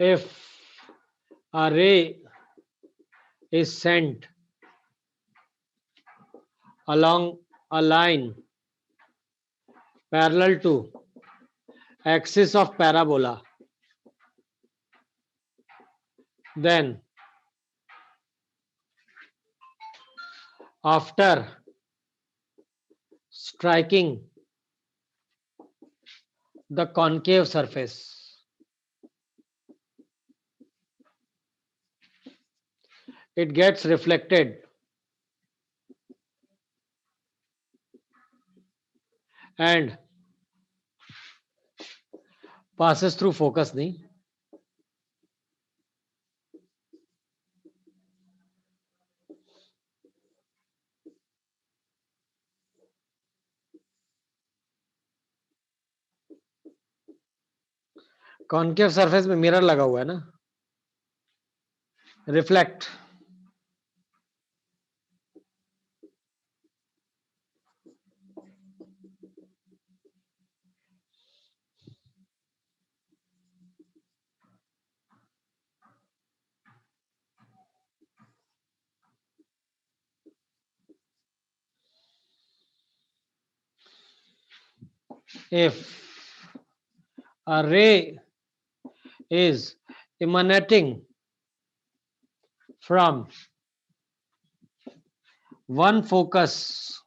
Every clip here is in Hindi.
If a ray is sent along a line parallel to axis of parabola, then after striking the concave surface, it gets reflected and passes through focus. नहीं, कॉन्केव सरफेस में मिरर लगा हुआ है ना, reflect if a ray is emanating from one focus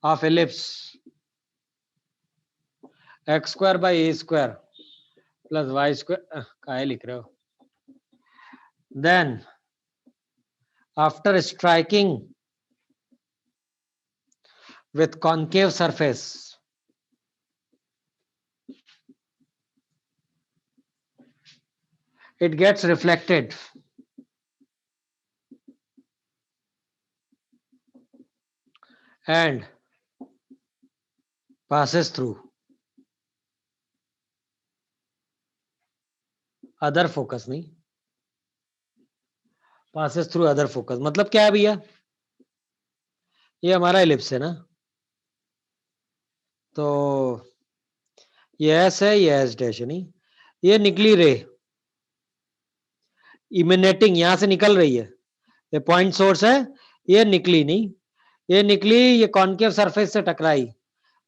of ellipse x square by a square plus y square, काहे लिख रहे हो, then after striking with concave surface, it gets reflected and passes through other focus. नहीं, passes through other focus मतलब क्या है भैया, ये हमारा एलिप्स है ना, तो ये एस है, ये एस डैश है, नहीं, ये निकली रे इमिनेटिंग यहां से निकल रही है, ये पॉइंट सोर्स है, ये निकली नहीं, ये निकली, ये कॉन्केव सरफेस से टकराई,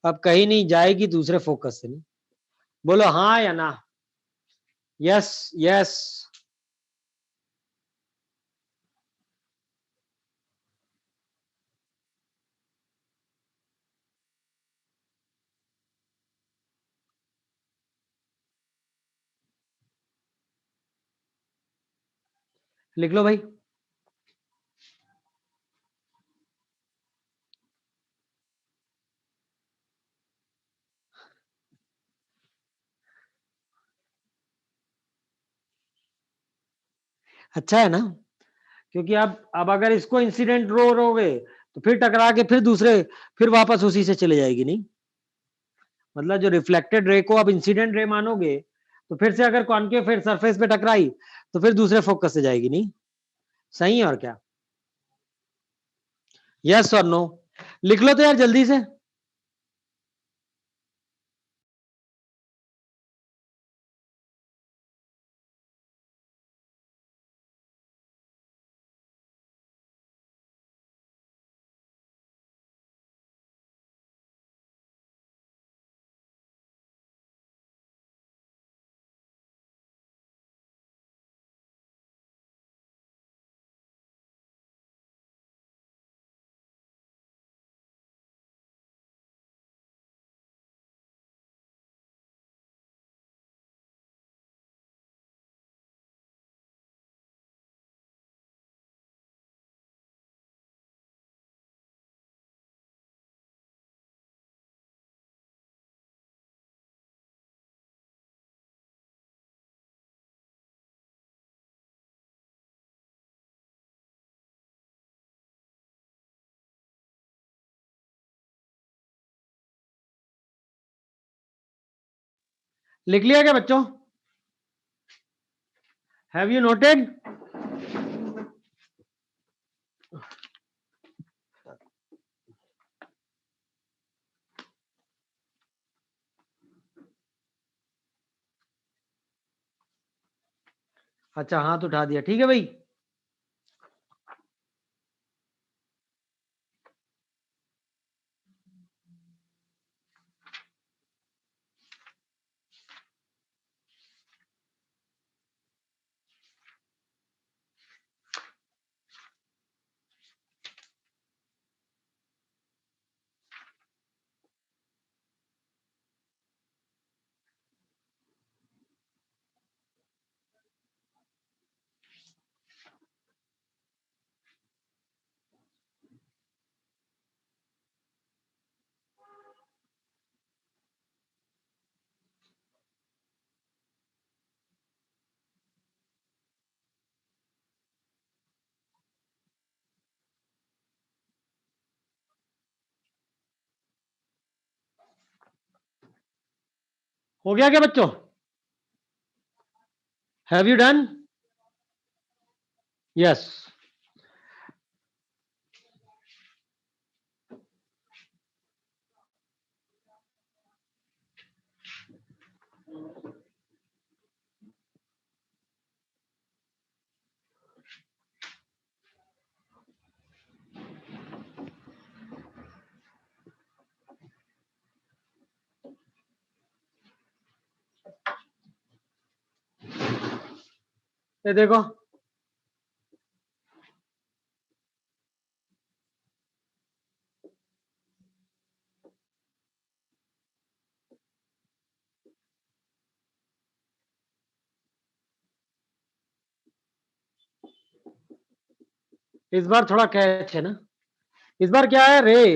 अब कहीं नहीं जाएगी दूसरे फोकस से। नहीं, बोलो हाँ या ना, यस यस, लिख लो भाई। अच्छा है ना, क्योंकि अब अगर इसको इंसिडेंट रो रोगे तो फिर टकरा के फिर दूसरे, फिर वापस उसी से चले जाएगी। नहीं, मतलब जो रिफ्लेक्टेड रे को आप इंसिडेंट रे मानोगे तो फिर से अगर कॉन्केव फिर सरफेस पे टकराई तो फिर दूसरे फोकस से जाएगी। नहीं, सही है और क्या, यस और नो, लिख लो तो यार जल्दी से। लिख लिया क्या बच्चों, हैव यू नोटेड? अच्छा हाथ उठा दिया, ठीक है भाई। हो गया क्या बच्चों? Have you done? यस। ये देखो, इस बार थोड़ा कैच है ना। इस बार क्या है, रे।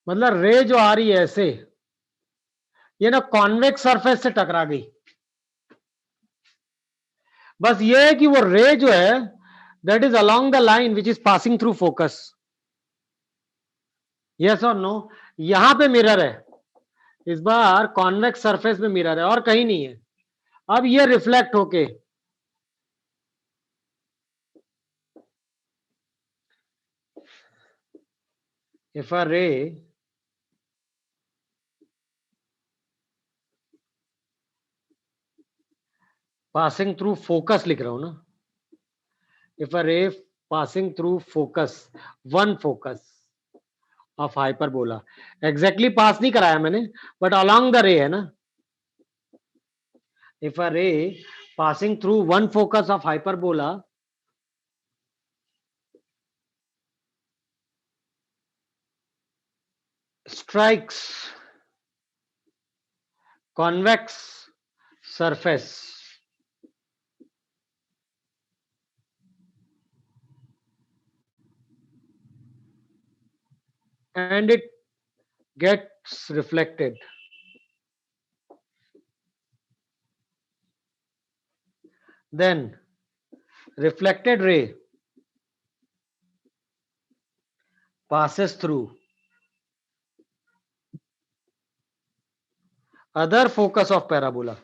मतलब रे जो आ रही है ऐसे, ये ना कॉन्वेक्स सरफेस से टकरा गई। बस ये है कि वो रे जो है that is along the line which is passing through focus. Yes और नो? यहां पे मिरर है, इस बार कॉन्वेक्स सरफेस में मिरर है और कहीं नहीं है। अब ये रिफ्लेक्ट होके if a ray passing through focus, लिख रहा हूं ना, if a ray passing through focus, one focus of hyperbola, exactly pass नहीं कराया मैंने, बट अलोंग द रे है ना। If a ray passing through one focus of hyperbola strikes convex surface and it gets reflected, then reflected ray passes through other focus of parabola,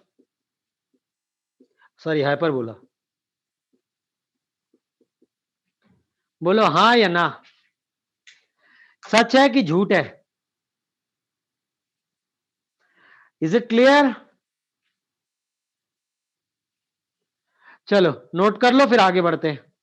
sorry hyperbola. बोलो हाँ या ना, सच है कि झूठ है? Is it clear? चलो नोट कर लो, फिर आगे बढ़ते हैं।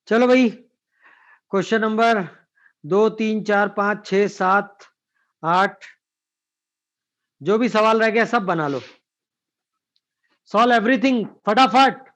चलो भाई, क्वेश्चन नंबर 2 3 4 5 6 7 8, जो भी सवाल रह गया सब बना लो, सॉल्व एवरीथिंग फटाफट।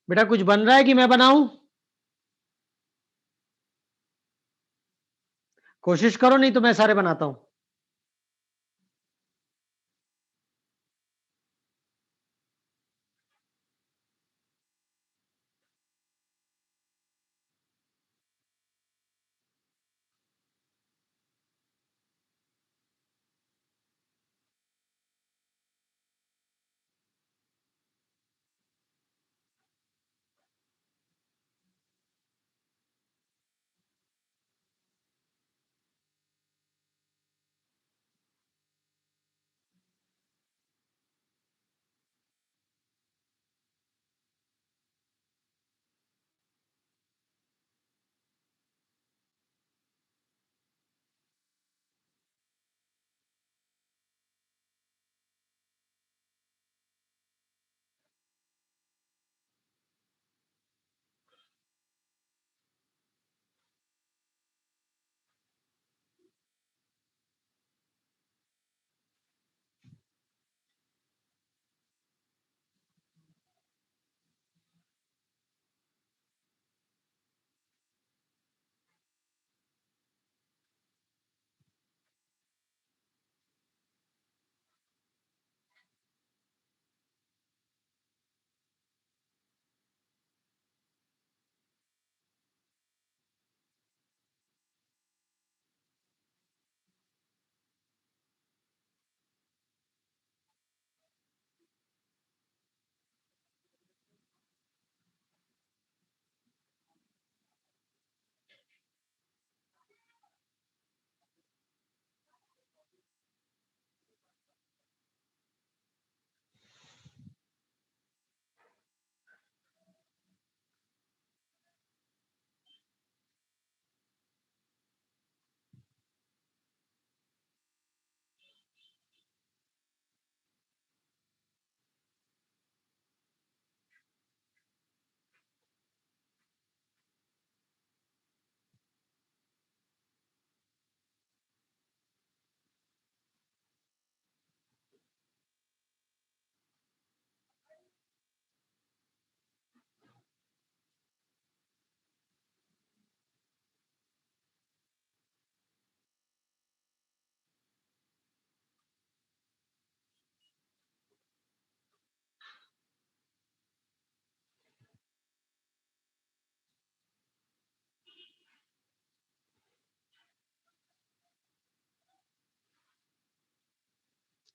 बेटा कुछ बन रहा है कि मैं बनाऊं? कोशिश करो, नहीं तो मैं सारे बनाता हूं।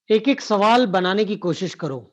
एक एक सवाल बनाने की कोशिश करो।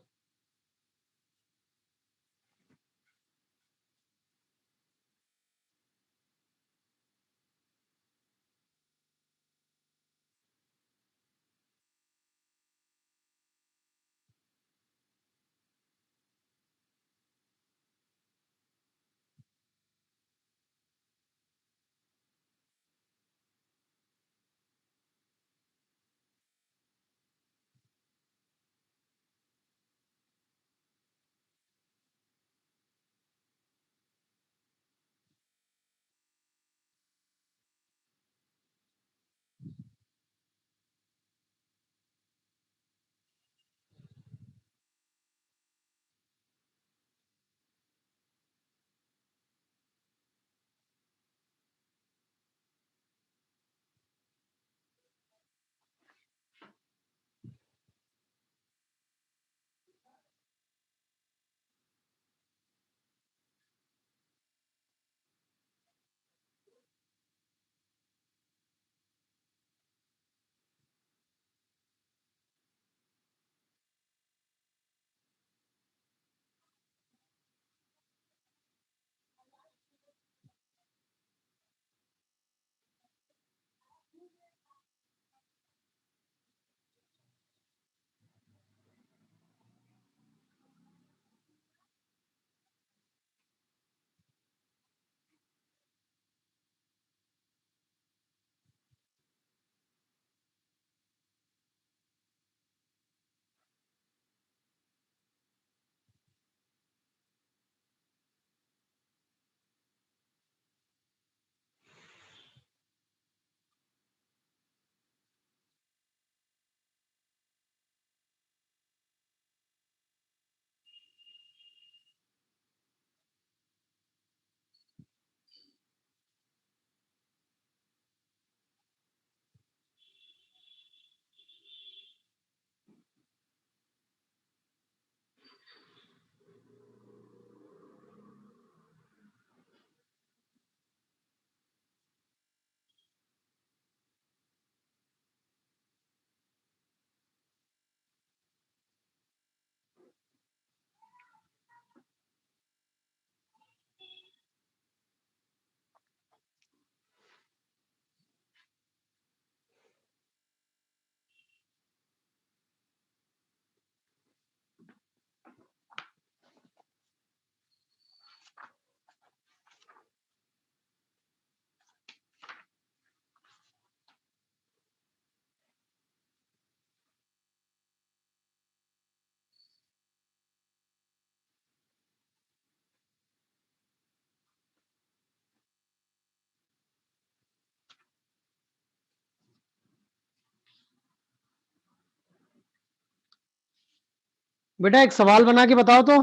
बेटा एक सवाल बना के बताओ तो,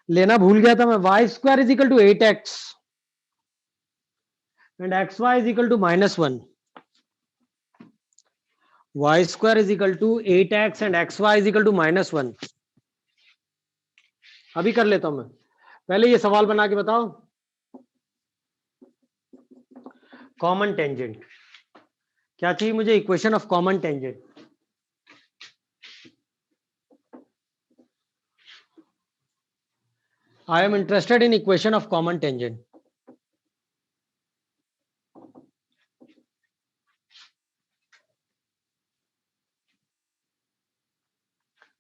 लेना भूल गया था मैं। Y square is equal to 8x and x y is equal to -1। Y square is equal to 8x and x y is equal to -1। अभी कर लेता हूं मैं, पहले ये सवाल बना के बताओ। कॉमन टेंजेंट क्या चाहिए मुझे? Equation of common tangent. I am interested in equation of common tangent.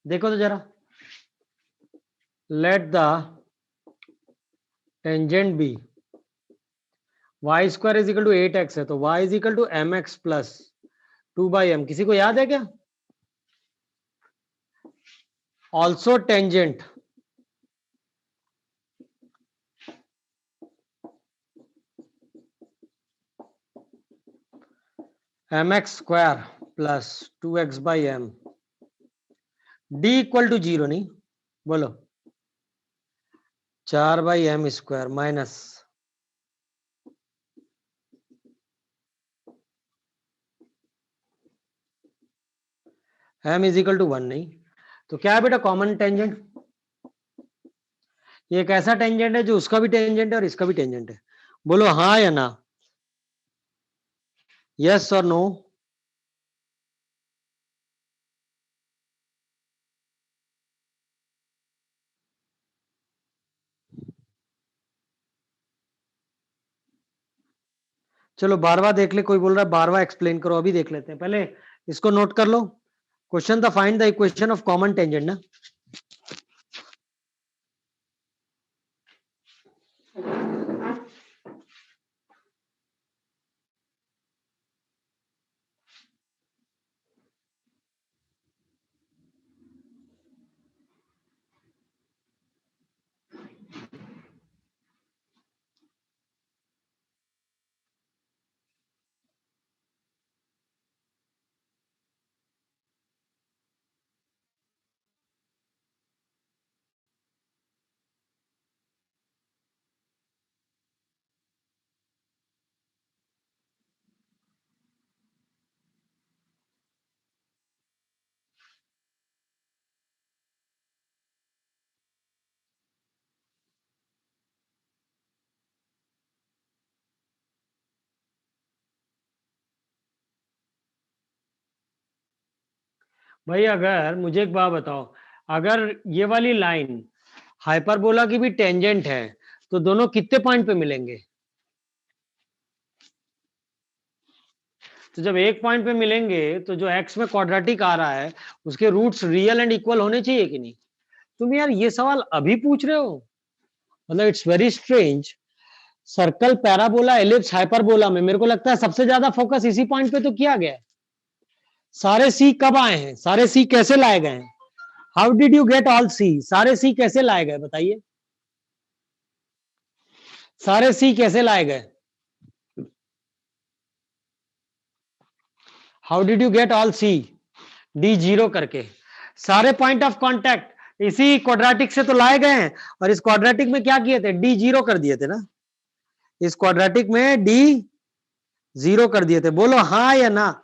देखो तो जरा, let the tangent be y square is equal to 8x है, तो y is equal to mx plus 2/m। किसी को याद है क्या? Also tangent mx square plus 2x/m, d equal to 0 नहीं, बोलो 4/m square minus m is equal to 1 नहीं। तो क्या है बेटा कॉमन टेंजेंट? ये एक ऐसा टेंजेंट है जो उसका भी टेंजेंट है और इसका भी टेंजेंट है। बोलो हाँ या ना, यस और नो। चलो 12वां देख ले, कोई बोल रहा है 12वां एक्सप्लेन करो, अभी देख लेते हैं, पहले इसको नोट कर लो। क्वेश्चन था find the equation of common tangent ना। भाई अगर मुझे एक बात बताओ, अगर ये वाली लाइन हाइपरबोला की भी टेंजेंट है तो दोनों कितने पॉइंट पे मिलेंगे? तो जब एक पॉइंट पे मिलेंगे तो जो एक्स में क्वाड्रेटिक आ रहा है उसके रूट्स रियल एंड इक्वल होने चाहिए कि नहीं? तुम यार ये सवाल अभी पूछ रहे हो, मतलब it's very strange. Circle, parabola, ellipse, hyperbola में मेरे को लगता है सबसे ज्यादा फोकस इसी पॉइंट पे तो किया गया है। सारे सी कब आए हैं, सारे सी कैसे लाए गए हैं? How did you get all C? सारे सी कैसे लाए गए बताइए, सारे सी कैसे लाए गए? How did you get all c? D zero करके सारे पॉइंट ऑफ कांटेक्ट इसी क्वाड्रेटिक से तो लाए गए हैं, और इस क्वाड्रेटिक में क्या किए थे? डी जीरो कर दिए थे ना, इस क्वाड्रेटिक में डी जीरो कर दिए थे। बोलो हाँ या ना।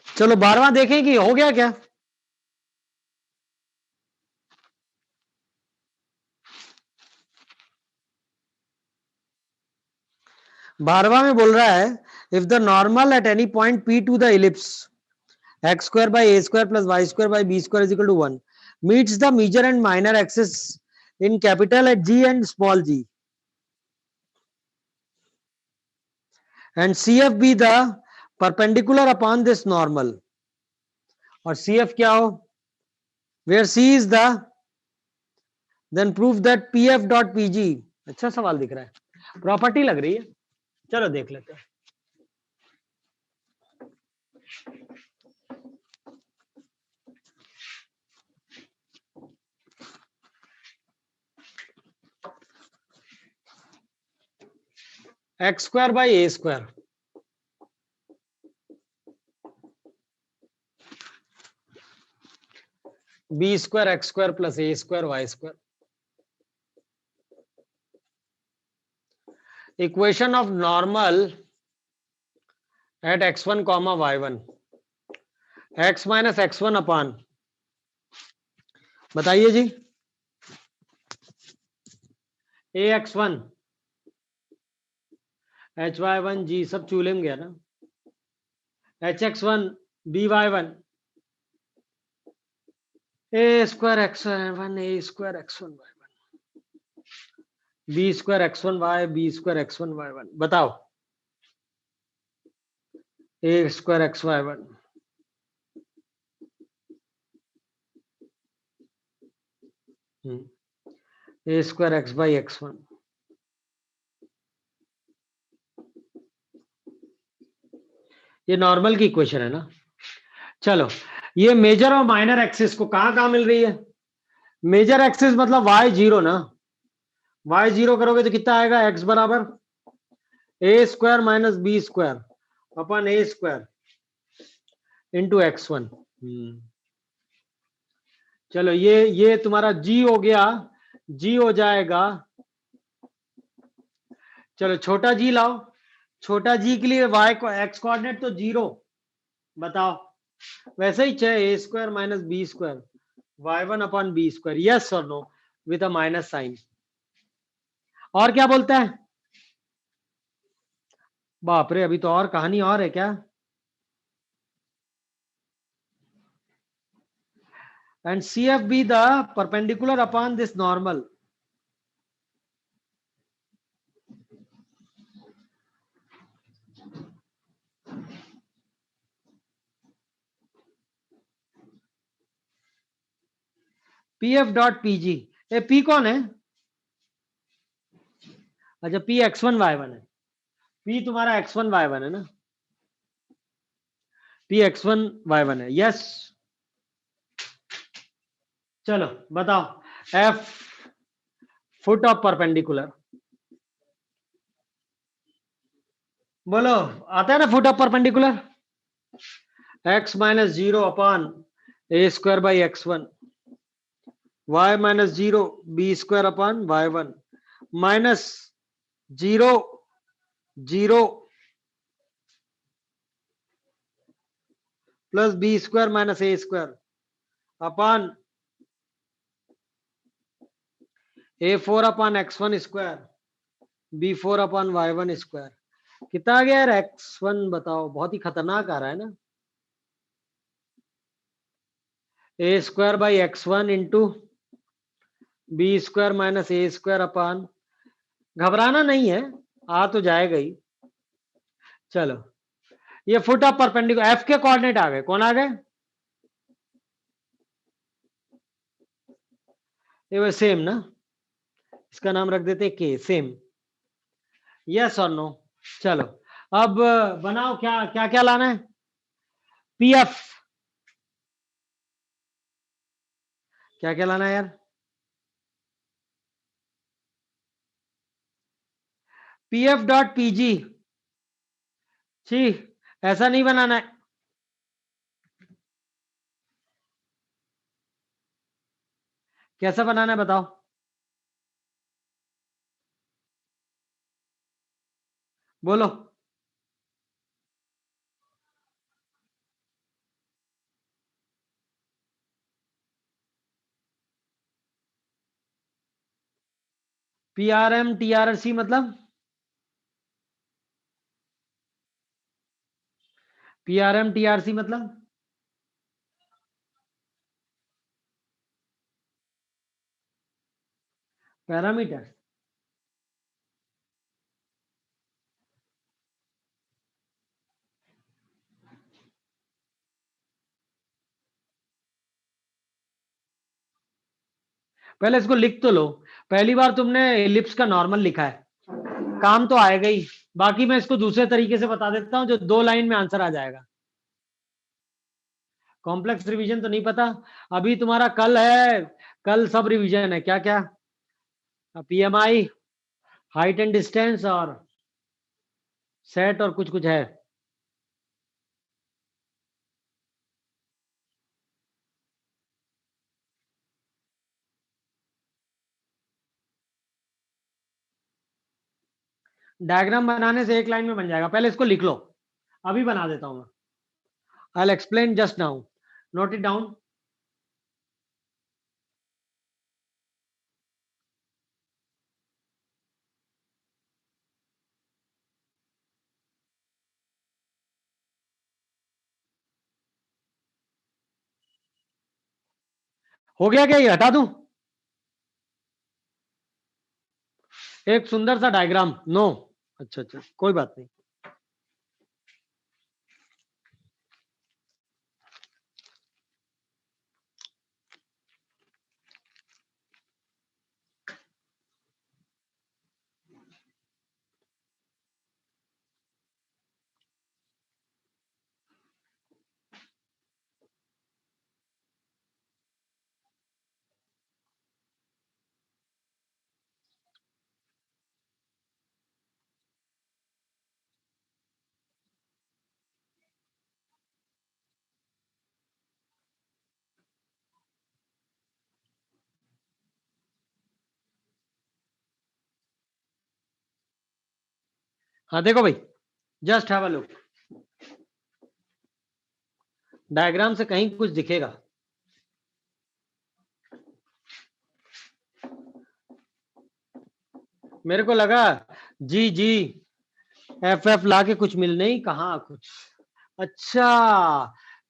चलो 12वां देखें कि हो गया क्या। 12वां में बोल रहा है if the normal at any point P to the ellipse x square by a square plus y square by b square is equal to 1 meets the major and minor axis in capital at G and small g and CF be the perpendicular upon this normal, और CF क्या हो, where C is the, then prove that PF dot PG। अच्छा सवाल दिख रहा है, प्रॉपर्टी लग रही है, चलो देख लेते हैं। X square by A square, B square X square plus A square Y square, equation of normal at x1 comma y1, x minus x1 upon, बताइए जी, A X one H Y one G सब चूल्हे में गया ना, H X one B Y one A square X one A square X one Y one B square X one Y B square X one Y one. बताओ A square X Y one, A square X by X one, ये नॉर्मल की इक्वेशन है ना। चलो ये मेजर और माइनर एक्सिस को कहां कहां मिल रही है? मेजर एक्सिस मतलब वाई जीरो ना, वाई जीरो करोगे तो कितना आएगा, एक्स बराबर A square minus B square upon A square into X one. चलो ये तुम्हारा जी हो गया, जी हो जाएगा, चलो छोटा जी लाओ, छोटा जी के लिए वाई को एक्स कोऑर्डिनेट तो जीरो, बताओ वैसे ही चाहे A square minus B square Y one upon B square, yes और no with a minus sign. और क्या बोलता है? बाप रे अभी तो और कहानी और है क्या? and CF be the perpendicular upon this normal. PF dot PG, ये P कौन है? अच्छा P x1 y1 है, P तुम्हारा x1 y1 है ना, P x1 y1 है, यस। चलो बताओ, F फुट ऑफ परपेंडिकुलर, बोलो आता है ना foot of perpendicular, x minus 0 upon a square by x1, y minus 0 b square upon y1 minus 0 0 plus B square minus A square upon A4 upon x1 square B4 upon y1 square. कितना आ गया यार x1 बताओ, बहुत ही खतरनाक आ रहा है ना, a square by x1 into B square minus A square upon, घबराना नहीं है, आ तो जाएगा ही। चलो ये फुट ऑफ परपेंडिकुलर, एफ के कोऑर्डिनेट आ गए, कौन आ गए? ये वो सेम ना, इसका नाम रख देते के, सेम, यस और नो। चलो अब बनाओ, क्या क्या क्या लाना है? पीएफ, क्या क्या लाना है यार? पीएफ डॉट पीजी, ठीक, ऐसा नहीं बनाना है, कैसा बनाना है बताओ? बोलो। पीआरएम टीआरसी मतलब, पीआरएम टीआरसी मतलब पैरामीटर। पहले इसको लिख तो लो, पहली बार तुमने एलिप्स का नॉर्मल लिखा है, काम तो आएगा ही, बाकी मैं इसको दूसरे तरीके से बता देता हूं जो 2 लाइन में आंसर आ जाएगा। कॉम्प्लेक्स रिवीजन तो नहीं पता, अभी तुम्हारा कल है, कल सब रिवीजन है, क्या क्या, पीएमआई, हाइट एंड डिस्टेंस और सेट और कुछ कुछ है। डायग्राम बनाने से एक लाइन में बन जाएगा, पहले इसको लिख लो, अभी बना देता हूं मैं, I will explain just now, note it down. हो गया क्या, ये हटा दूं? एक सुंदर सा डायग्राम, नो, अच्छा अच्छा कोई बात नहीं। हाँ देखो भाई, just have a look, diagram से कहीं कुछ दिखेगा? मेरे को लगा जी जी एफ एफ ला के कुछ मिल, नहीं कहा कुछ, अच्छा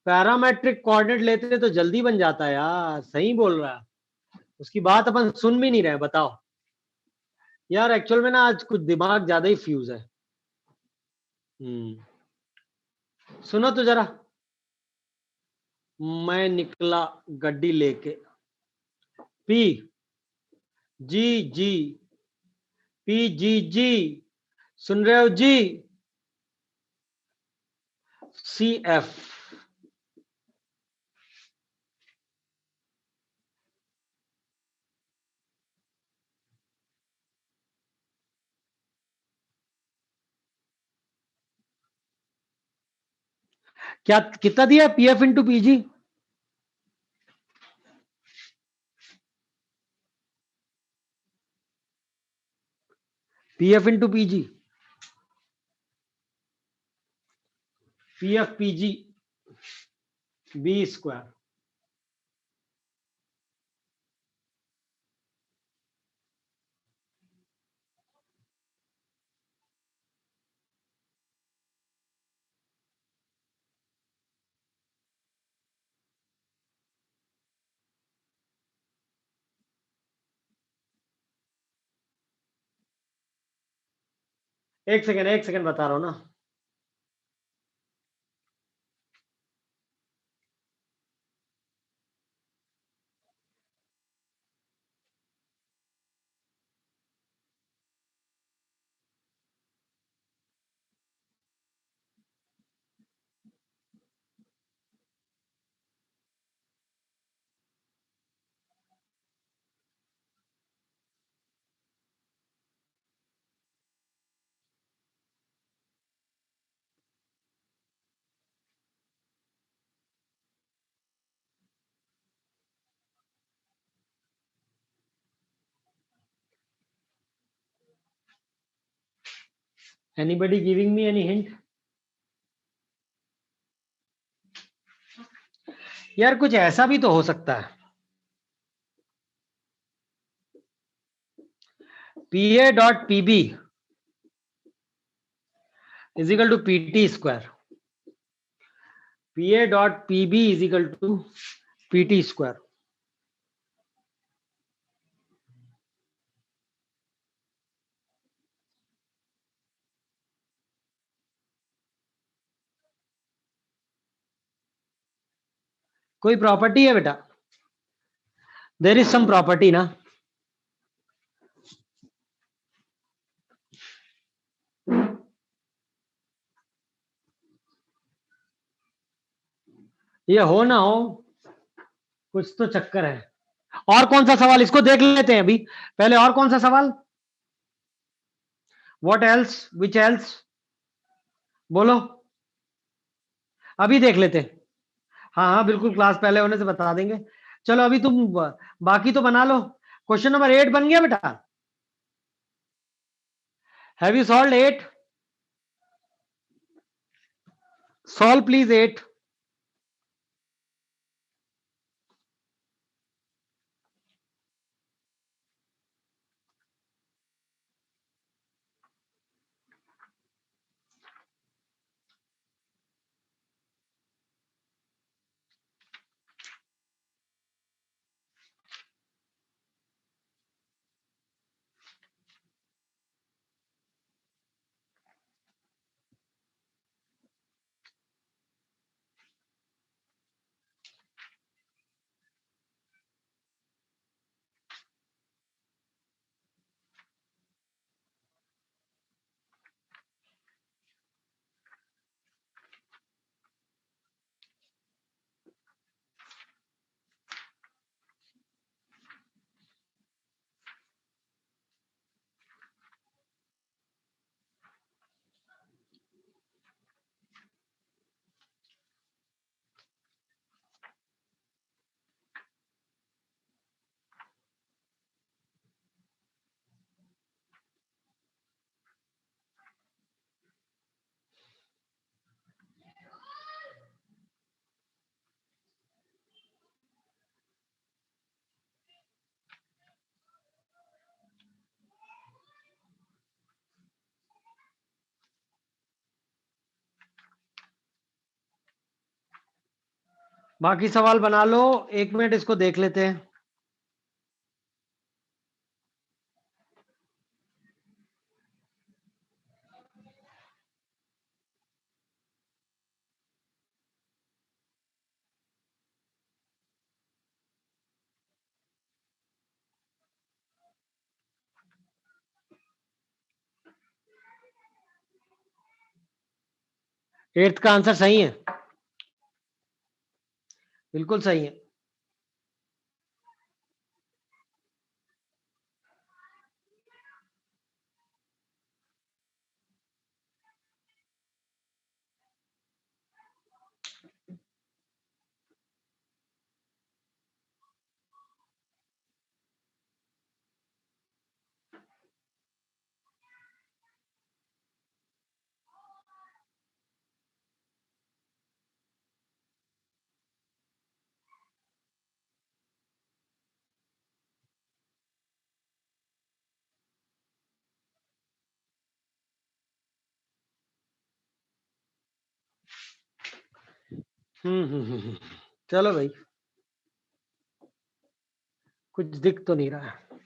पैरामेट्रिक कोऑर्डिनेट लेते तो जल्दी बन जाता है यार, सही बोल रहा है। उसकी बात अपन सुन भी नहीं रहे, बताओ यार। एक्चुअल में ना आज कुछ दिमाग ज्यादा ही फ्यूज है। सुनो तो जरा। मैं निकला गड्डी लेके, पी जी जी, पी जी जी, सुन रहे हो जी, सी एफ। क्या कितना दिया P F into PG? P F into PG, P F PG B square. एक सेकंड बता रहा हूं ना। Anybody giving me any hint? यार कुछ ऐसा भी तो हो सकता है, P A dot P B is equal to P T square, P A dot P B is equal to P T square. कोई प्रॉपर्टी है बेटा? देर इज सम प्रॉपर्टी ना। ये हो ना हो, कुछ तो चक्कर है। और कौन सा सवाल, इसको देख लेते हैं अभी पहले। और कौन सा सवाल? व्हाट एल्स, विच एल्स, बोलो। अभी देख लेते हैं। हाँ हाँ बिल्कुल, क्लास पहले होने से बता देंगे। चलो अभी तुम बाकी तो बना लो। क्वेश्चन नंबर 8 बन गया बेटा? Have you solve 8? Solve please 8। बाकी सवाल बना लो, 1 मिनट इसको देख लेते हैं। एट्थ का आंसर सही है, बिल्कुल सही है। चलो भाई, कुछ दिख तो नहीं रहा है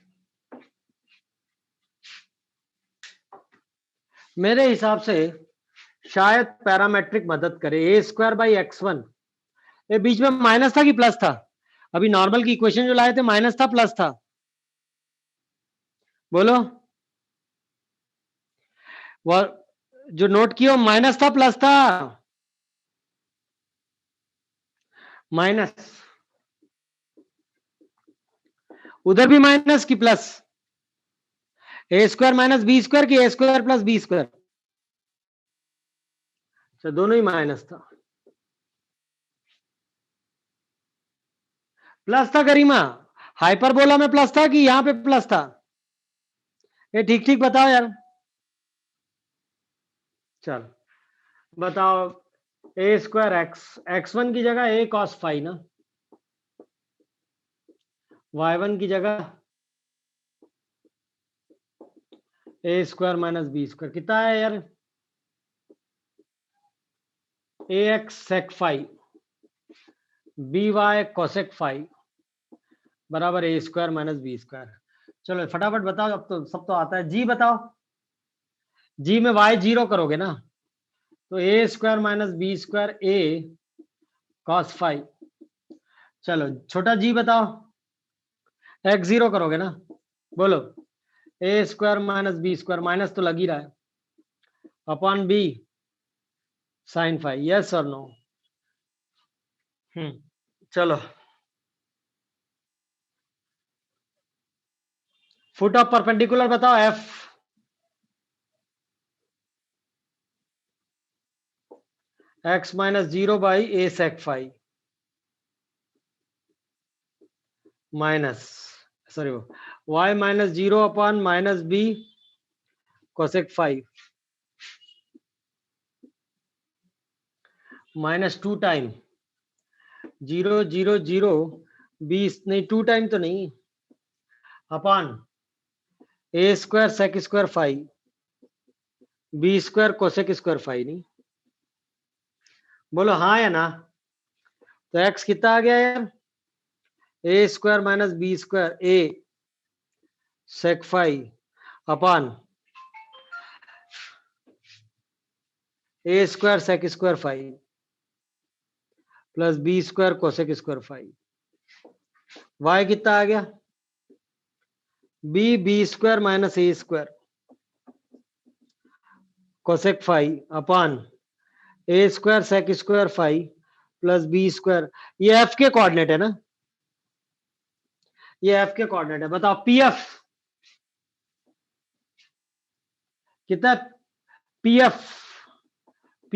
मेरे हिसाब से। शायद पैरामेट्रिक मदद करे। ए स्क्वायर बाई x1, ये बीच में माइनस था कि प्लस था? अभी नॉर्मल की इक्वेशन जो लाए थे माइनस था प्लस था? बोलो। वो जो नोट किया माइनस था प्लस था? माइनस। उधर भी माइनस की plus? A square minus B square की ए स्क्वायर प्लस बी स्क्वायर? तो दोनों ही माइनस था। प्लस था गरिमा, हाइपरबोला में प्लस था कि यहां पे प्लस था? ये ठीक ठीक बताओ यार। चलो बताओ। ए स्क्वायर एक्स वन की जगह ए कॉस फाइव ना, y1 की जगह A square minus B square कितना है यार? A X sec five B Y cosec five बराबर A square minus B square. चलो फटाफट बताओ, अब तो सब तो आता है। जी बताओ। जी में वाई जीरो करोगे ना, तो a square minus B square a cos five. चलो छोटा जी बताओ। एक्स जीरो करोगे ना, बोलो। A square minus B square, minus तो लग ही रहा है, upon b sine five. Yes और नो? चलो फुट ऑफ परपेंडिकुलर बताओ F. X minus zero by a sec five minus, sorry y minus zero upon minus b cosec five minus two time zero zero zero बीस, नहीं टू टाइम तो नहीं, upon a square sec square five b square cosec square five. नहीं बोलो हाँ या ना? तो एक्स कितना आ गया यार? A square minus B square a sec five upon a square sec square five plus B square cosec square five. Y कितना आ गया? B square minus A square cosec five upon a square sec square five plus B square. ये एफ के कोऑर्डिनेट है ना, ये एफ के कोऑर्डिनेट है। बताओ पी एफ कितना? पी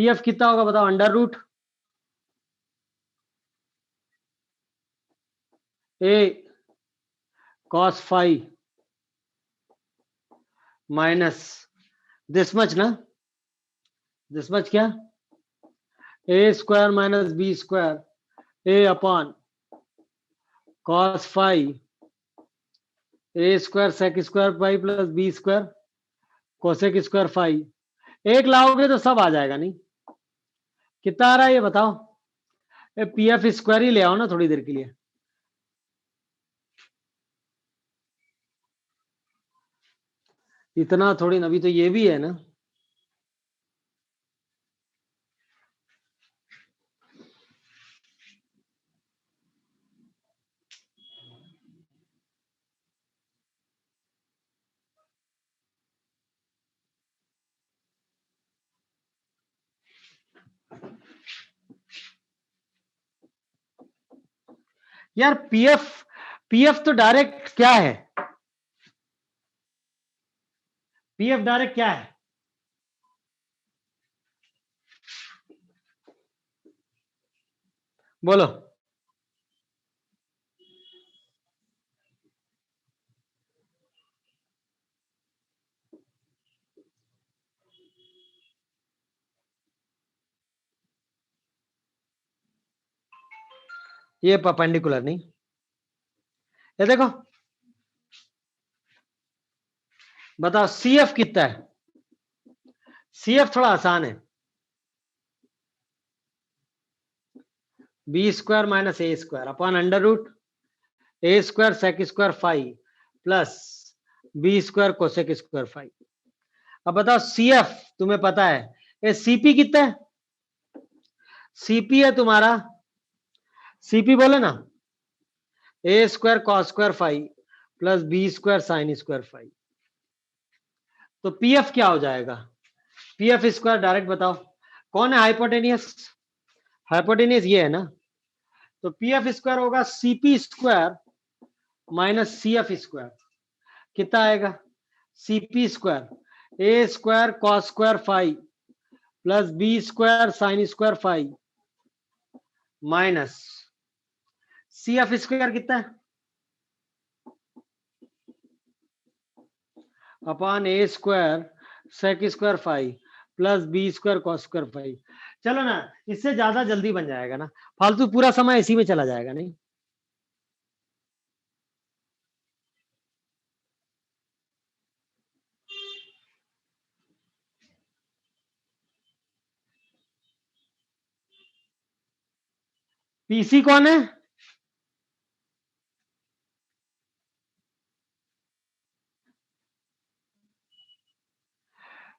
एफ कितना होगा बताओ? Under root a cos five minus this much ना, दिस मच क्या? A square minus B square a upon cos five a square sec square five plus B square cosec square five. एक लाओगे तो सब आ जाएगा। नहीं कितना आ रहा है ये बताओ? पी एफ स्क्वायर ही ले आओ ना थोड़ी देर के लिए। इतना थोड़ी ना, अभी तो ये भी है ना। यार पीएफ तो डायरेक्ट क्या है? पीएफ डायरेक्ट क्या है? बोलो। ये परपेंडिकुलर नहीं, ये देखो, बताओ सीएफ कितना है? सीएफ थोड़ा आसान है, B square minus A square upon under root a square sec square five plus B square cosec square five. अब बताओ सीएफ तुम्हें पता है, ये सीपी कितना है? सीपी है तुम्हारा, सीपी बोले ना, a square cos square five plus B square sine square five. तो पीएफ क्या हो जाएगा? पीएफ स्क्वायर डायरेक्ट बताओ, कौन है हाइपोटेनियस? हाइपोटेनियस ये है ना, तो पीएफ स्क्वायर होगा CP square minus CF square. कितना आएगा? CP square a square cos square five plus B square sine square five minus CF square कितना है? Upon a square sec square five plus B square cos square five. चलो ना, इससे ज्यादा जल्दी बन जाएगा ना, फालतू पूरा समय इसी में चला जाएगा नहीं। पीसी कौन है?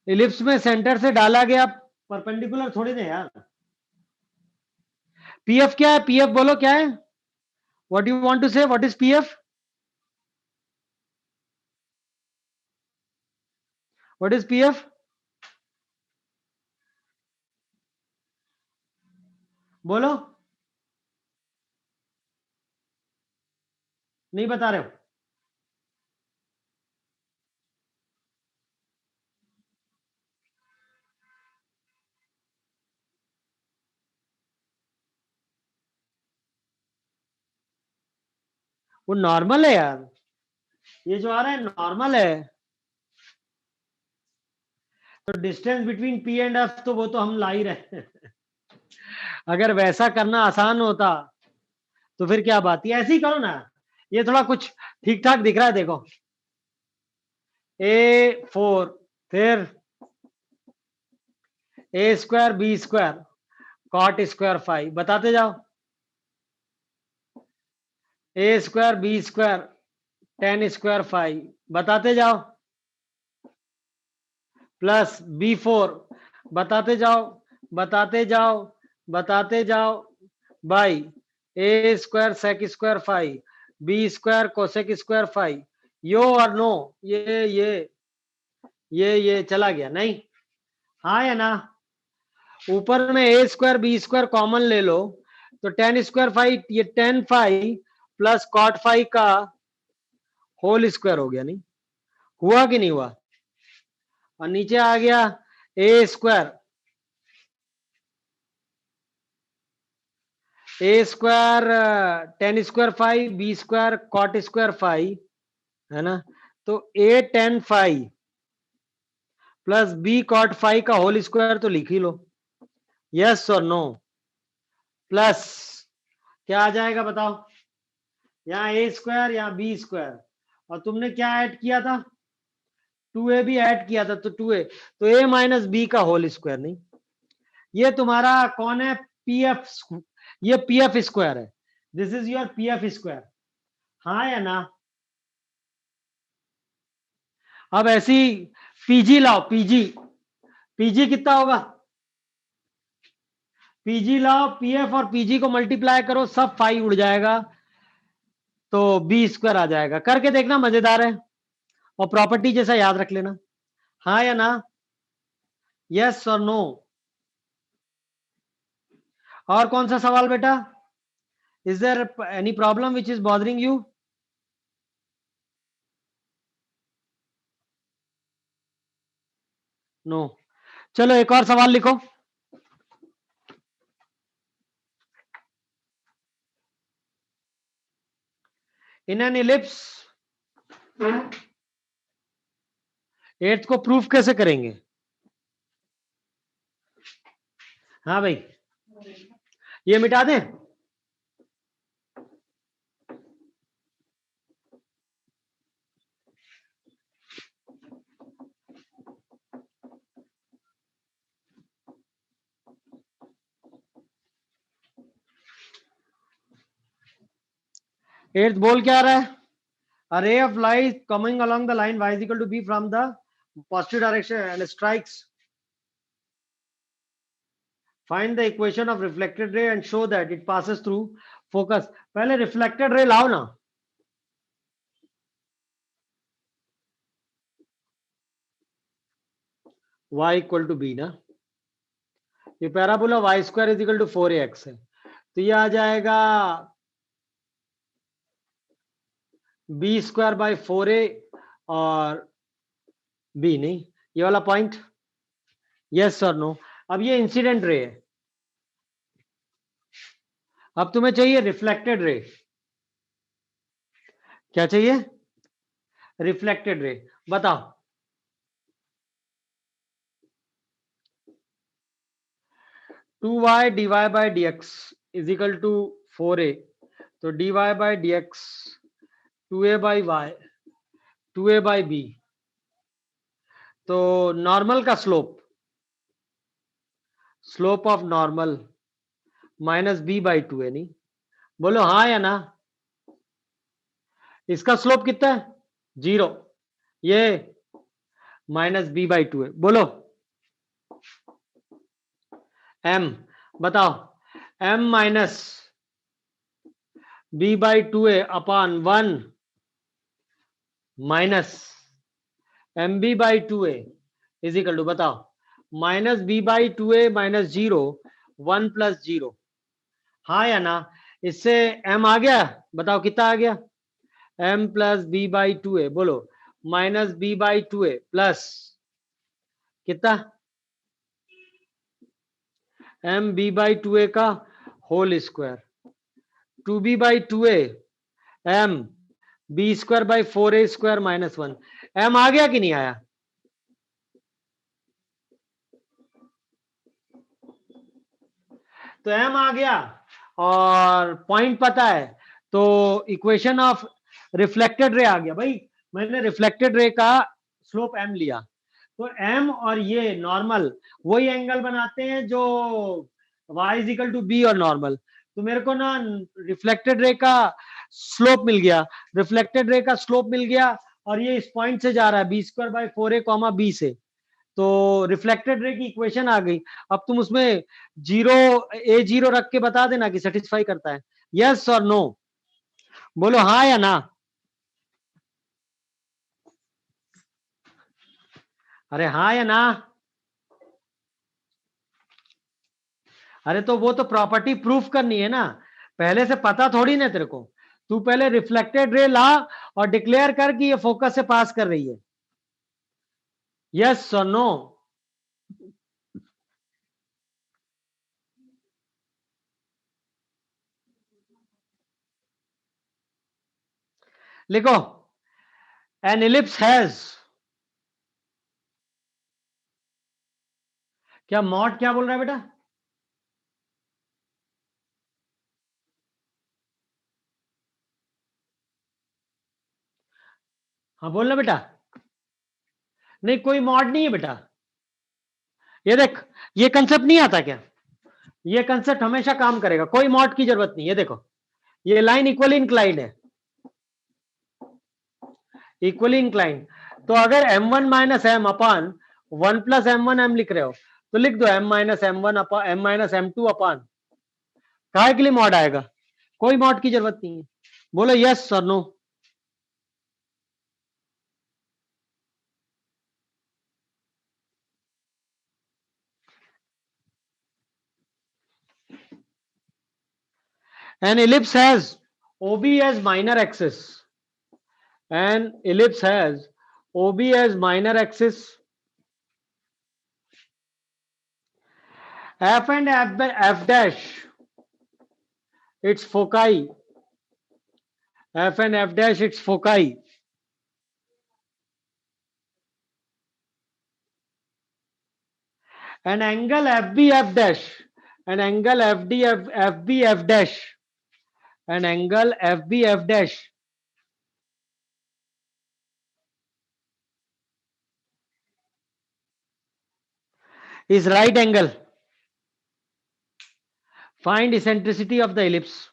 इलिप्स में सेंटर से डाला गया परपेंडिकुलर थोड़ी ना यार। पीएफ क्या है? पीएफ बोलो क्या है? व्हाट यू वांट टू से, what is PF? What is PF? बोलो, नहीं बता रहे हो? वो नॉर्मल है यार, ये जो आ रहा है नॉर्मल है। तो distance between P and F तो वो तो हम ला ही रहे हैं। अगर वैसा करना आसान होता तो फिर क्या बात, ये ऐसे ही करो ना। ये थोड़ा कुछ ठीक ठाक दिख रहा है, देखो ए फोर, फिर a square B square cot square five, बताते जाओ। A square B square tan square five, बताते जाओ। प्लस बी फोर, बताते जाओ, बताते जाओ, बताते जाओ, by A square sec square five b square cosec square five. यो और नो, ये चला गया नहीं? हाँ या ना? ऊपर में A square B square common ले लो, तो टेन स्क्वायर फाइव, ये tan five plus cot five का होल स्क्वायर हो गया नहीं? हुआ कि नहीं हुआ? और नीचे आ गया a square, a square tan square five b square cot square five, है ना? तो a tan five plus b cot five का होल स्क्वायर तो लिख ही लो, यस और नो। प्लस क्या आ जाएगा बताओ? यहाँ ए स्क्वायर, यहाँ बी स्क्वायर, और तुमने क्या ऐड किया था? 2a भी ऐड किया था, तो 2a, तो a माइनस बी का होल स्क्वायर नहीं? ये तुम्हारा कौन है? पीएफ। ये पी एफ स्क्वायर है, this is your P F square, हाँ या ना? अब ऐसी पीजी लाओ, पीजी, पीजी कितना होगा? पीजी लाओ, पीएफ और पीजी को मल्टीप्लाई करो, सब 5 उड़ जाएगा, तो बी स्क्वायर आ जाएगा। करके देखना, मजेदार है, और प्रॉपर्टी जैसा याद रख लेना, हाँ या ना? यस और नो? और कौन सा सवाल बेटा? Is there any problem which is bothering you? No. चलो एक और सवाल लिखो। इन एन इलिप्स, एट्थ को प्रूफ कैसे करेंगे? हाँ भाई, ये मिटा दें? एट्थ बोल क्या आ रहा है? A ray of light coming along the line y is equal to b from the positive direction and strikes. Find the equation of reflected ray and show that it passes through focus. पहले reflected ray लाओ ना। y equal to b ना, ये parabola y square is equal to 4ax है, तो ये आ जाएगा b square by 4a और b, नहीं ये वाला पॉइंट, यस और नो? अब ये इंसिडेंट रे है, अब तुम्हें चाहिए रिफ्लेक्टेड रे। क्या चाहिए? रिफ्लेक्टेड रे, बताओ। Two y d y by d x is equal to 4a, तो d y by d x 2a by y 2a by B, तो नॉर्मल का slope, slope of normal minus B by 2a, नहीं? बोलो हाँ या ना? इसका स्लोप कितना है? 0, ये माइनस बी बाई 2a, बोलो m, बताओ m minus b by 2a upon 1 minus m b by 2a is equal to, बताओ, minus B by 2a minus 0 1 plus 0, हाँ या ना? इससे m आ गया, बताओ कितना आ गया? m plus B by 2a, बोलो minus B by 2a plus कितना? m b बाई 2a का whole square, 2b by 2a m B square by 4a square minus 1, m आ गया कि नहीं आया? तो m आ गया और पॉइंट पता है, तो इक्वेशन ऑफ रिफ्लेक्टेड रे आ गया भाई। मैंने रिफ्लेक्टेड रे का स्लोप m लिया, तो m और ये नॉर्मल वही एंगल बनाते हैं जो y is equal to B और नॉर्मल, तो मेरे को ना रिफ्लेक्टेड रे का स्लोप मिल गया, रिफ्लेक्टेड रे का स्लोप मिल गया, और ये इस पॉइंट से जा रहा है B square by 4a comma B से, तो रिफ्लेक्टेड रे की इक्वेशन आ गई। अब तुम उसमें a0 रख के बता देना कि सेटिस्फाई करता है, यस और नो? बोलो हाँ या ना? अरे हाँ या ना? अरे तो वो तो प्रॉपर्टी प्रूफ करनी है ना, पहले से पता थोड़ी ना तेरे को, तू पहले रिफ्लेक्टेड रे ला और डिक्लेयर कर कि ये फोकस से पास कर रही है, यस और नो? लिखो, एन इलिप्स हैज, क्या मॉड क्या बोल रहा है बेटा? हाँ बोलना बेटा। नहीं कोई मॉड नहीं है बेटा, ये देख, ये कंसेप्ट नहीं आता क्या? ये कंसेप्ट हमेशा काम करेगा, कोई मॉड की जरूरत नहीं है। देखो ये लाइन इक्वली इंक्लाइंड है, इक्वली इंक्लाइंड, तो अगर m1 माइनस एम अपान 1 प्लस m1 m लिख रहे हो तो लिख दो m माइनस m1 अपान m माइनस m2 अपान, काहे के लिए मॉड आएगा, कोई मॉड की जरूरत नहीं है। बोलो यस और no. An ellipse has OB as minor axis. An ellipse has OB as minor axis. F and F dash, its foci. F and F dash, its foci. An angle FB F dash. An angle FB F dash. An angle FB F dash is right angle. Find eccentricity of the ellipse.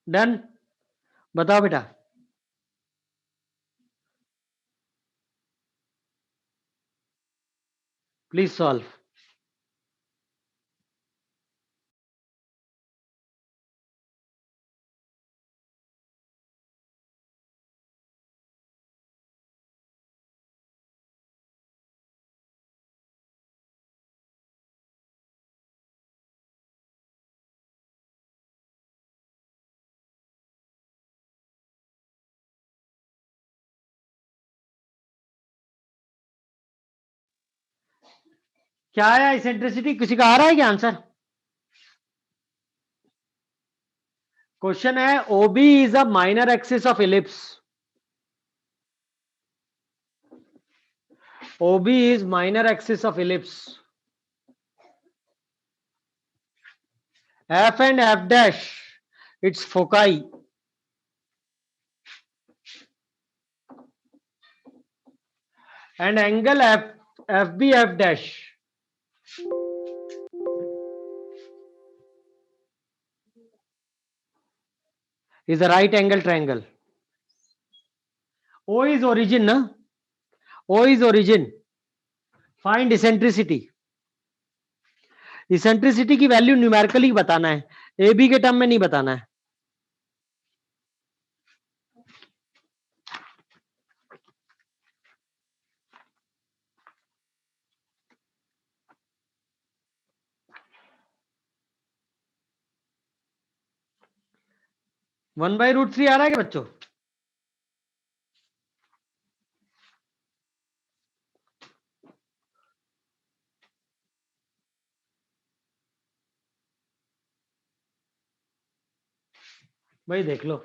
Done? बताओ बेटा। Please solve. क्या आया इसेंट्रिसिटी, किसी का आ रहा है क्या आंसर? क्वेश्चन है OB is a minor axis of ellipse, OB is minor axis of ellipse, F and F dash its foci, and angle F B F dash is a right angle triangle. O is origin ना, O is origin, find eccentricity. Eccentricity की वैल्यू न्यूमेरिकली बताना है, ए बी के टर्म में नहीं बताना है। वन बाई रूट थ्री आ रहा है क्या बच्चों? भाई देख लो,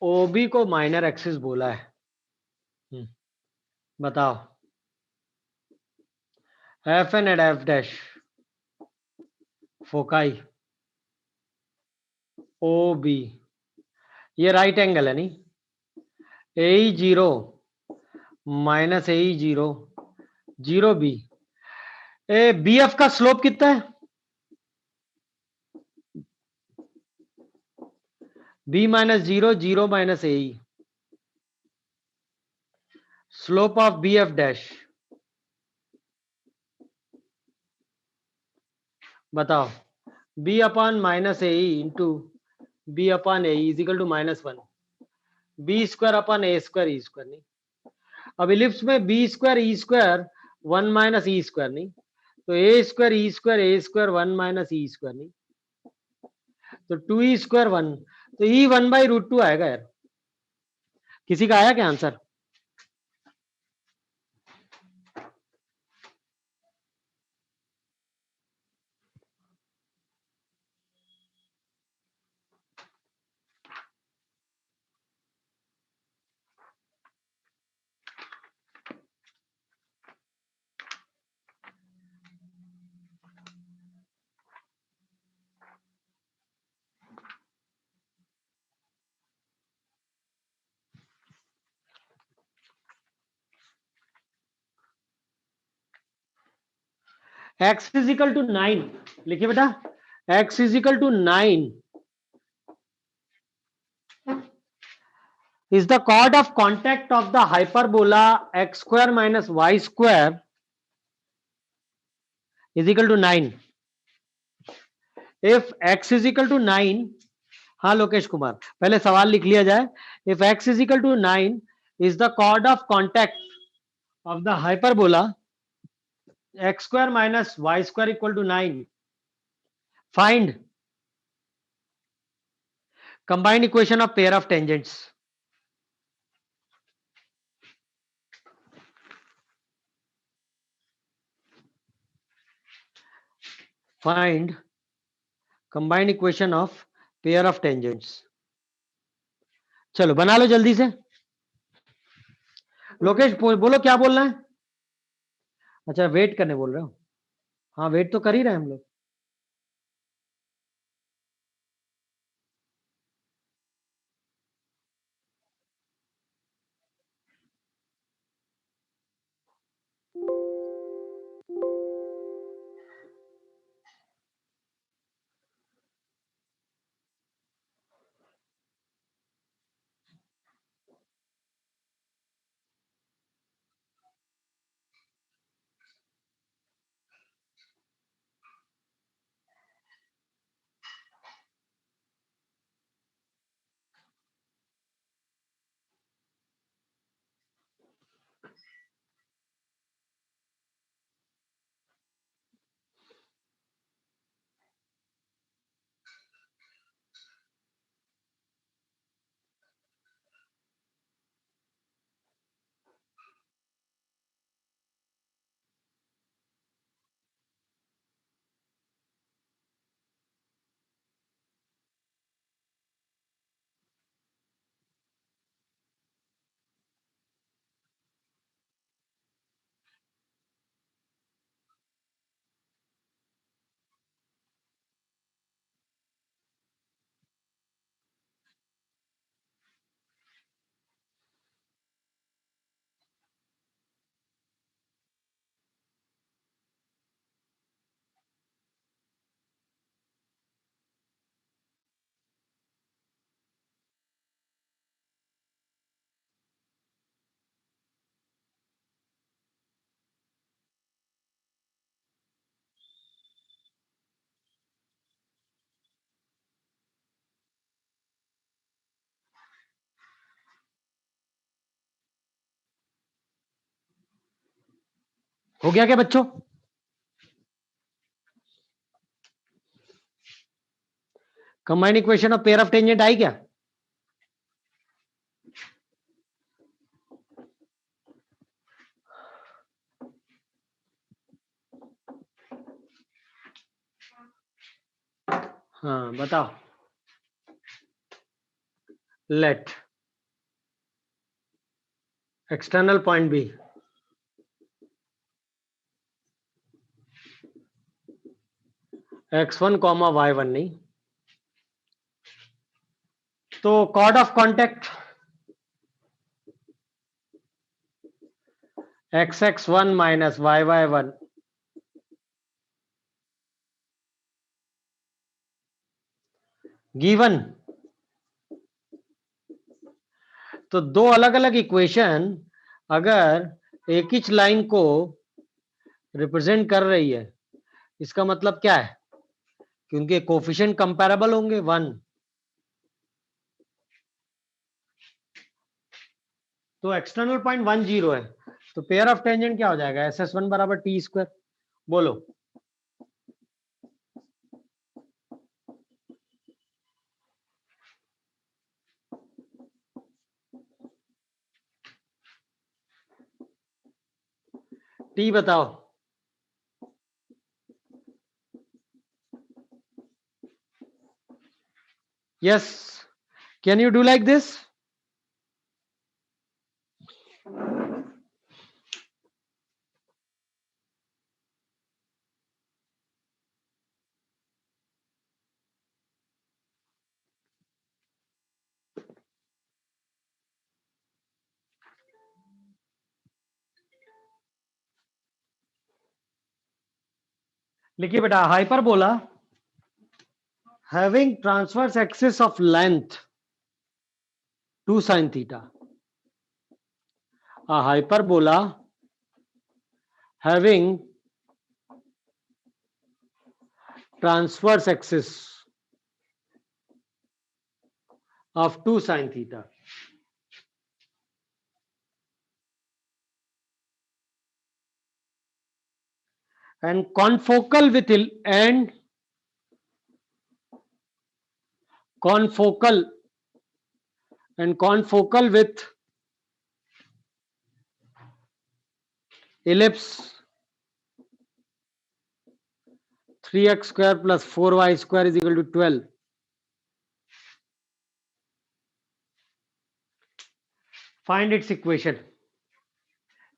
ओबी को माइनर एक्सिस बोला है। बताओ F and F dash foci O B, ये राइट एंगल है नहीं, a zero minus a zero zero b, a b F का स्लोप कितना है? B minus zero zero minus a, slope of b F dash बताओ, b upon minus a into b upon a is equal to -1, b square upon a square e square नहीं। अब इलिप्स में b square e square 1 minus ई स्क्वायर नहीं, तो a square e square a square 1 minus E square नहीं, तो 2 ई स्क्वायर 1, तो ई 1/√2 आएगा यार। किसी का आया क्या answer? x is equal to 9, लिखिए बेटा, x is equal to 9 is the chord of contact of the hyperbola x square minus y square is equal to 9. If x is equal to 9, हाँ लोकेश कुमार, पहले सवाल लिख लिया जाए. If x is equal to 9 is the chord of contact of the hyperbola x square minus y square equal to 9. Find combined equation of pair of tangents. Find combined equation of pair of tangents. चलो बना लो जल्दी से. लोकेश बोलो क्या बोलना है. अच्छा वेट करने बोल रहे हो. हाँ वेट तो कर ही रहे हैं हम लोग. हो गया क्या बच्चों? Combined equation of pair of tangent आई क्या? हाँ बताओ. Let external point be x1 comma y1 नहीं तो chord of contact xx1 minus yy1 given. तो दो अलग अलग इक्वेशन अगर एक ही लाइन को रिप्रेजेंट कर रही है, इसका मतलब क्या है कि उनके कोफिशिएंट कंपैरेबल होंगे 1. तो एक्सटर्नल पॉइंट 1 0 है, तो पेयर ऑफ टेंजेंट क्या हो जाएगा? SS1 बराबर टी स्क्वायर. बोलो. टी बताओ. Yes, can you do like this? लिखिए बेटा, hyperbola having transverse axis of length 2 sin theta. A hyperbola having transverse axis of 2 sin theta. And confocal with confocal with ellipse 3x square plus 4y square is equal to 12. Find its equation.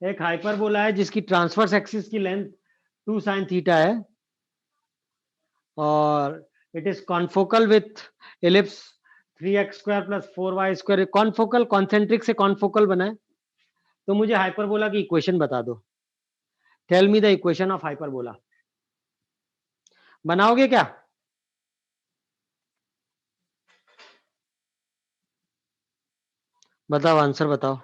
एक हाइपरबोला है जिसकी ट्रांसवर्स एक्सिस की लेंथ 2 sin थीटा है और it is confocal with ellipse 3x square plus 4y square. Confocal concentric से कॉन्फोकल बना है. तो मुझे हाइपरबोला की इक्वेशन बता दो. Tell me the equation of hyperbola. बनाओगे क्या? बताओ, आंसर बताओ.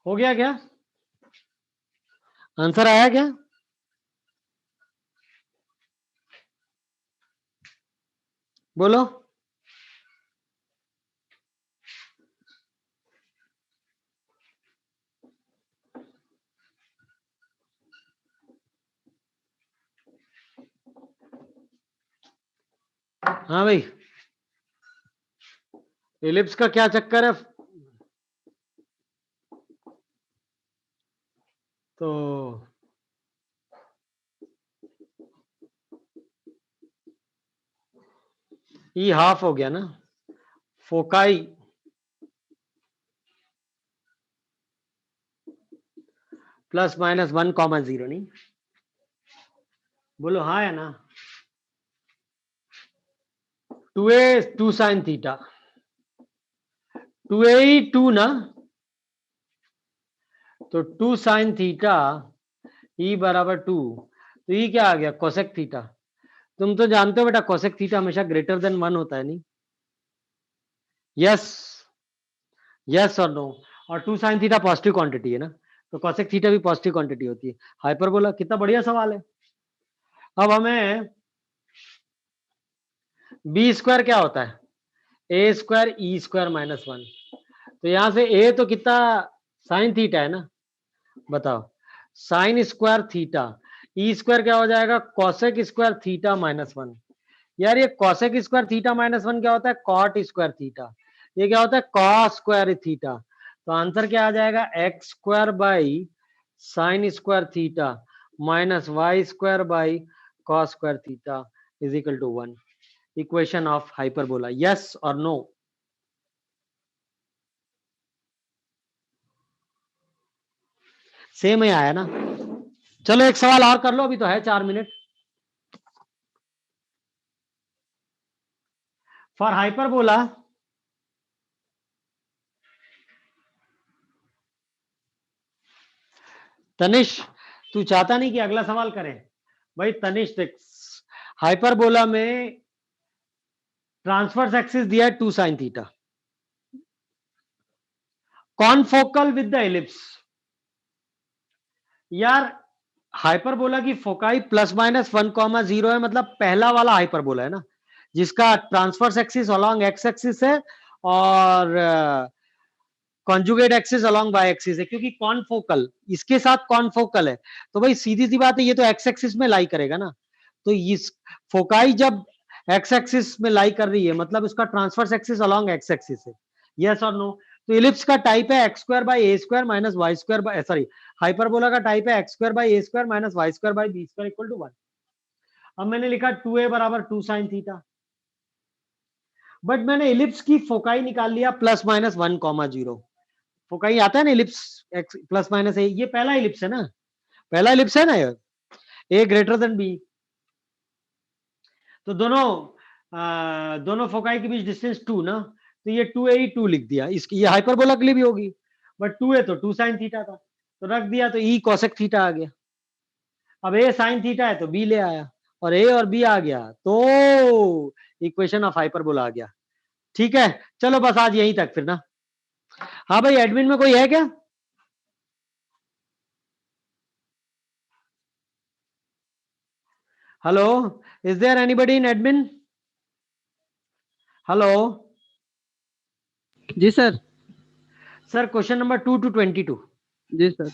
हो गया क्या? आंसर आया क्या? बोलो. हाँ भाई, एलिप्स का क्या चक्कर है? तो ये हाफ हो गया ना. फोकाई प्लस माइनस 1,0 नहीं. बोलो हाँ या ना. 2a 2 sin theta. 2a ही 2 ना. तो 2 sin थीटा ई बराबर 2. तो ये क्या आ गया? Cosec theta. तुम तो जानते हो बेटा कोसेक थीटा हमेशा ग्रेटर देन 1 होता है, नहीं? यस, यस और नो। और 2 sin थीटा पॉजिटिव क्वांटिटी है ना, तो कोसेक थीटा भी पॉजिटिव क्वांटिटी होती है। हाइपरबोला कितना बढ़िया सवाल है। अब हमें बी स्क्वायर क्या होता है? ए स्क्वायर ई स्क्वायर माइनस 1। तो यहां से ए तो कितना साइन थीटा है ना, बताओ। Sign square theta, E square क्या हो जाएगा? Cosec square theta minus 1। यार ये कॉसेक स्क्वायर थीटा माइनस 1 क्या होता है? Cot square theta. ये क्या होता है? Cos square theta. तो आंसर क्या आ जाएगा? X square by sine square theta minus y square by cos square theta is equal to 1। Equation of hyperbola, yes और नो? सेम ही आया ना। चलो एक सवाल और कर लो, अभी तो है 4 मिनट। फॉर हाइपरबोला तनिष, तू चाहता नहीं कि अगला सवाल करें? भाई तनिष देख, हाइपरबोला में ट्रांसवर्स एक्सिस दिया है 2 sin थीटा, कॉनफोकल विद द एलिप्स। यार हाइपरबोला की फोकाई प्लस माइनस 1,0 है, मतलब पहला वाला हाइपरबोला है ना, जिसका transverse axis along x axis है और conjugate axis along y axis है, क्योंकि कॉनफोकल इसके साथ कॉनफोकल है, तो भाई सीधी सी बात है ये तो एक्स एक्सिस में लाई करेगा ना। तो इस फोकाई जब एक्स एक्सिस में लाई कर रही है मतलब उसका transverse axis along x axis है। यस और नो? तो इलिप्स का टाइप है x square by A square minus y square by, sorry, hyperbola का टाइप है x square by A square minus y square by B square equal to 1। अब मैंने लिखा 2a बराबर 2 sin थीटा, बट मैंने इलिप्स की फोकाई निकाल लिया प्लस माइनस 1,0। फोकाई आता है ना इलिप्स एक्स प्लस माइनस ए, ये पहला इलिप्स है ना, पहला इलिप्स है ना ये, ए ग्रेटर देन बी। तो दोनों फोकाई के बीच डिस्टेंस 2 ना, तो ये 2a ही 2 लिख दिया। इसकी ये हाइपरबोला के लिए भी होगी, बट 2a तो 2 sin थीटा था तो रख दिया, तो e कोसेक थीटा आ गया। अब a sin थीटा है तो b ले आया, और a और b आ गया तो इक्वेशन ऑफ हाइपरबोला आ गया। ठीक है, चलो बस आज यहीं तक फिर ना। हाँ भाई, एडमिन में कोई है क्या? Hello, is there anybody in admin? Hello जी sir. Sir, question number 2 to 22। जी सर।